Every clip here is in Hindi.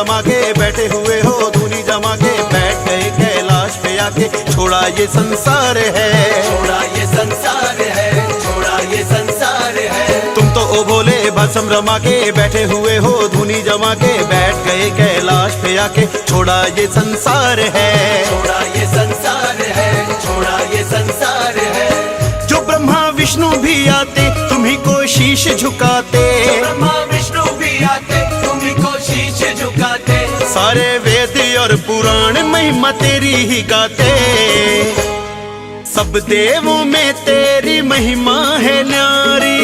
रमा के बैठे हुए हो धूनी जमा के, बैठ गए कैलाश पे आके, छोड़ा ये संसार है, छोड़ा ये संसार है, छोड़ा ये संसार है। तुम तो ओ भोले भस्म रमा के बैठे हुए हो धूनी जमा के, बैठ गए कैलाश पे आके, छोड़ा ये संसार है, छोड़ा ये संसार है, छोड़ा ये संसार है। जो ब्रह्मा विष्णु भी आते तुम्ही को शीश झुकाते, जो ब्रह्मा विष्णु भी आते तुम्ही को शीश झुकाते, सारे वेद और पुराण महिमा तेरी ही गाते, सब देवों में तेरी महिमा है न्यारी,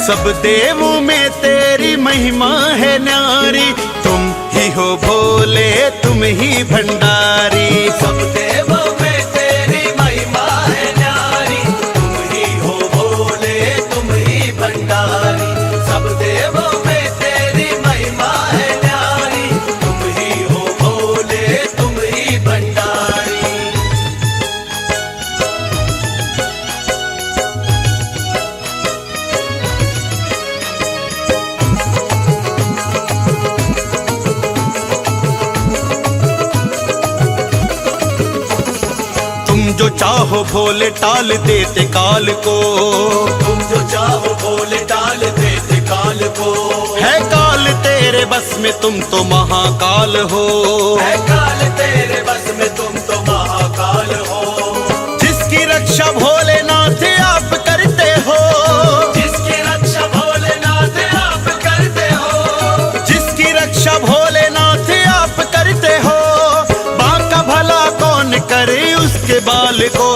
सब देवों में तेरी महिमा है न्यारी, तुम ही हो भोले तुम ही भंडारी, सब देवों में तेरी महिमा है न्यारी, तुम ही हो भोले तुम ही भंडारी, सब देवों में तेरी महिमा है न्यारी, तुम ही हो भोले तुम ही भंडारी। जो चाहो भोले टाल देते काल को, तुम जो चाहो भोले टाल देते काल को, है काल तेरे बस में तुम तो महाकाल हो, है काल तेरे बस में तुम तो महाकाल हो, जिसकी रक्षा भोलेनाथ आप करते हो, जिसकी रक्षा भोलेनाथ आप करते हो, जिसकी रक्षा भोलेनाथ आप करते हो, बाका भला कौन करे उसके बाल को,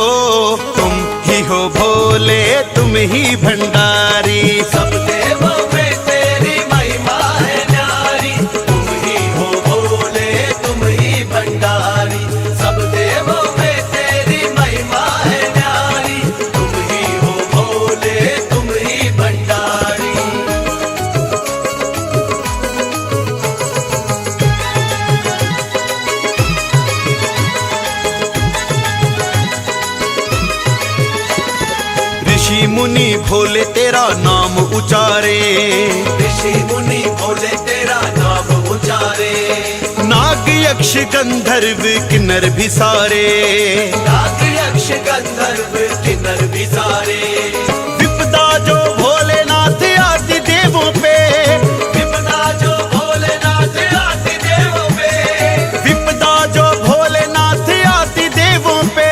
तुम ही हो भोले तुम ही भंडारी, सब देवों में तेरी महिमा है न्यारी, तुम ही हो भोले तुम ही भंडारी, सब देवों में तेरी महिमा है न्यारी, तुम ही हो भोले तुम ही भंडारी। ऋषि मुनि भोले तेरा नाम उचारे, ऋषि मुनि भोले तेरा नाम उचारे, नाग यक्ष गंधर्व किन्नर भी सारे, नाग यक्ष गंधर्व किन्नर भी सारे, विपदा जो भोलेनाथ आदि देवों पे, विपदा जो भोलेनाथ आदि देवों पे, विपदा जो भोलेनाथ आदि देवों पे,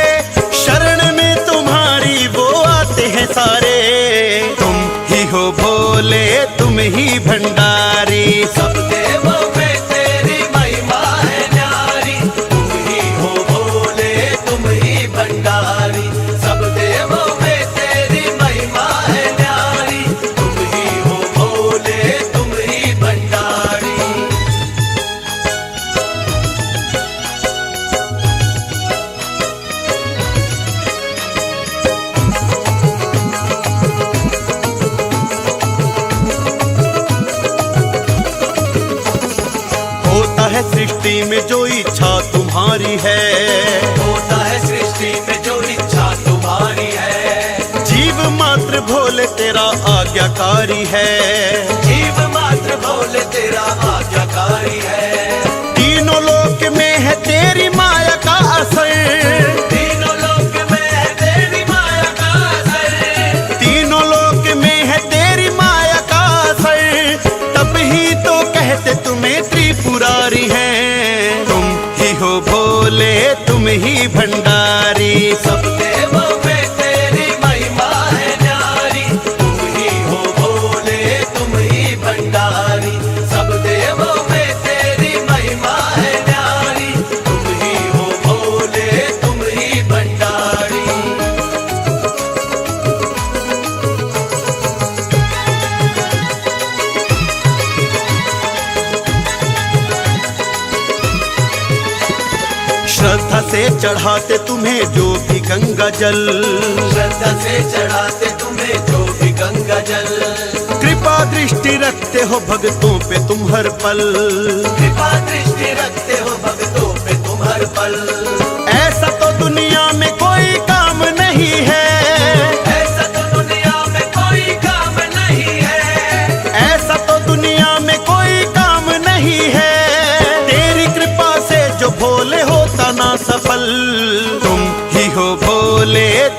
शरण में तुम्हारी वो आते हैं सारे, तुम ही हो भोले तुम ही भंडारी, सब देवों में तेरी महिमा है न्यारी, तुम ही हो भोले तुम ही भंडारी, सब देवों में तेरी महिमा है न्यारी, तुम ही हो भोले तुम ही भंडारी। होता है सृष्टि में जो इच्छा तुम्हारी है, होता है सृष्टि में जो इच्छा तुम्हारी है, जीव मात्र भोले तेरा आज्ञाकारी है, जीव मात्र भोले तेरा आज्ञाकारी है, तीनों लोक में है तेरी माया का असर, तीनों लोक में है तेरी माया का असर, तीनों लोक में है तेरी माया का असर, तब ही तो कहते तुम्हें त्रिपुरारी हैं, तुम ही हो भोले तुम ही भंडारी, सब देवों में तेरी महिमा है न्यारी, तुम ही हो भोले तुम ही भंडारी, सब देवों में तेरी महिमा है न्यारी, तुम ही हो भोले तुम ही भंडारी। श्रद्धा से चढ़ाते तुम्हें जो भी गंगा जल, श्रद्धा से चढ़ाते तुम्हें जो भी गंगा जल, कृपा दृष्टि रखते हो भक्तों पे तुम हर पल, कृपा दृष्टि रखते हो भक्तों पे तुम हर पल, ऐसा तो दुनिया में कोई काम नहीं है, ऐसा तो दुनिया में कोई काम नहीं है, ऐसा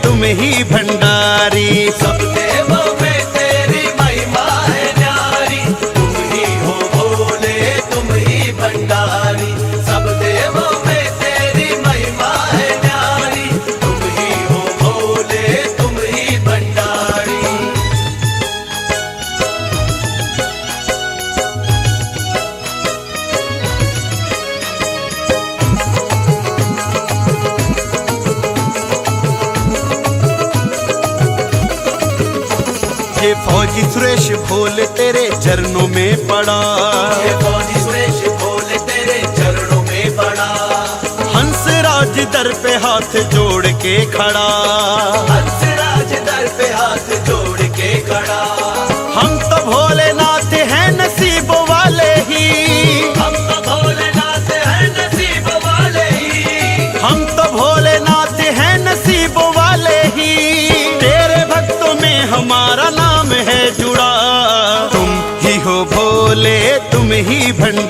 तुम ही भंडारी। सब देवों में तेरी महिमा है न्यारी, तुम ही हो भोले तुम ही भंडारी। सब देवों में तेरी महिमा है न्यारी, तुम ही हो भोले तुम ही भंडारी। ये फौजी सुरेश भोले तेरे चरणों में पड़ा, ये फौजी सुरेश भोले तेरे चरणों में पड़ा। हंसराज दर पे हाथ जोड़ के खड़ा, हंसराज दर पे हाथ जोड़ के खड़ा। हम तो भोलेनाथ हैं नसीब वाले ही, हम तो भोलेनाथ हैं नसीब वाले ही, हम तो भोलेनाथ हैं नसीब वाले ही। तेरे भक्तों में हमारा नाम है जुड़ा, तुम ही हो भोले तुम ही भंडारी।